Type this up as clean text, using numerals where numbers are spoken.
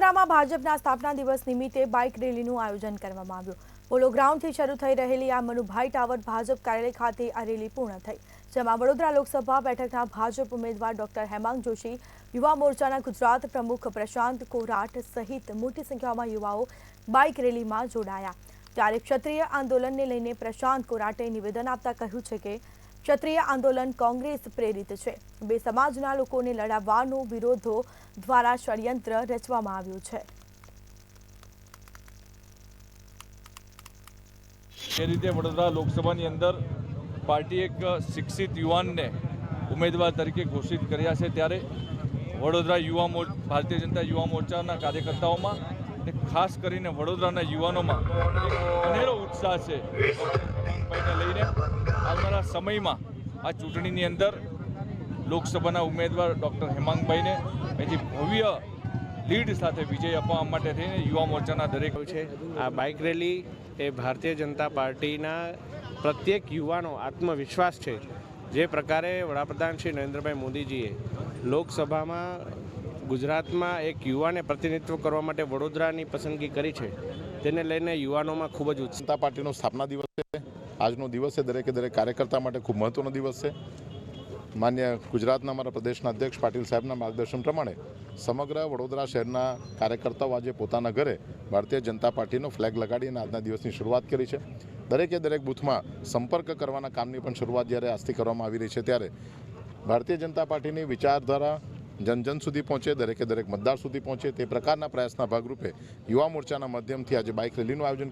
વડોદરામાં ભાજપના સ્થાપના દિવસ નિમિત્તે બાઇક રેલીનું આયોજન કરવામાં આવ્યું। પોલો ગ્રાઉન્ડથી શરૂ થઈ રહેલી આ મનુભાઈ ટાવર ભાજપ કાર્યાલય ખાતે આ રેલી પૂર્ણ થઈ, જેમાં વડોદરા લોકસભા બેઠકના ભાજપ ઉમેદવાર ડોક્ટર હેમાંગ જોશી, યુવા મોરચાના ગુજરાત પ્રમુખ પ્રશાંત કોરાટ સહિત મોટી સંખ્યામાં યુવાઓ બાઇક રેલીમાં જોડાયા। ત્યારે ક્ષત્રિય આંદોલનને લઈને પ્રશાંત કોરાટે નિવેદન આપતા કહ્યું છે કે ક્ષત્રિય આંદોલન કોંગ્રેસ પ્રેરિત છે। બે સમાજના લોકોને લડાવવાનો વિરોધો દ્વારા ષડયંત્ર રચવામાં આવ્યું છે। એ રીતે વડોદરા લોકસભાની અંદર પાર્ટી એક શિક્ષિત યુવાનને ઉમેદવાર તરીકે ઘોષિત કર્યા છે, ત્યારે વડોદરા ભારતીય જનતા યુવા મોરચાના કાર્યકર્તાઓમાં અને ખાસ કરીને વડોદરાના યુવાનોમાં એક અનેરો ઉત્સાહ છે લઈને આવનારા સમયમાં આ ચૂંટણીની અંદર લોકસભાના ઉમેદવાર ડૉક્ટર હેમાંગભાઈને અહીંથી ભવ્ય લીડ સાથે વિજય અપાવવા માટે થઈને યુવા મોરચાના દરેક છે। આ બાઇક રેલી એ ભારતીય જનતા પાર્ટીના પ્રત્યેક યુવાનો આત્મવિશ્વાસ છે। જે પ્રકારે વડાપ્રધાન શ્રી નરેન્દ્રભાઈ મોદીજીએ લોકસભામાં ગુજરાતમાં એક યુવાને પ્રતિનિધિત્વ કરવા માટે વડોદરાની પસંદગી કરી છે, તેને લઈને યુવાનોમાં ખૂબ જ જનતા પાર્ટીનો સ્થાપના દિવસ છે। આજનો દિવસ છે દરેકે દરેક કાર્યકર્તા માટે ખૂબ મહત્વનો દિવસ છે। માન્ય ગુજરાતના અમારા પ્રદેશના અધ્યક્ષ પાટીલ સાહેબના માર્ગદર્શન પ્રમાણે સમગ્ર વડોદરા શહેરના કાર્યકર્તાઓ આજે પોતાના ઘરે ભારતીય જનતા પાર્ટીનો ફ્લેગ લગાડીને આજના દિવસની શરૂઆત કરી છે। દરેકે દરેક બૂથમાં સંપર્ક કરવાના કામની પણ શરૂઆત જ્યારે આજથી કરવામાં આવી રહી છે, ત્યારે ભારતીય જનતા પાર્ટીની વિચારધારા જન જન સુધી પહોંચે, દરેકે દરેક મતદાર સુધી પહોંચે તે પ્રકારના પ્રયાસના ભાગરૂપે યુવા મોરચાના માધ્યમથી આજે બાઇક રેલીનું આયોજન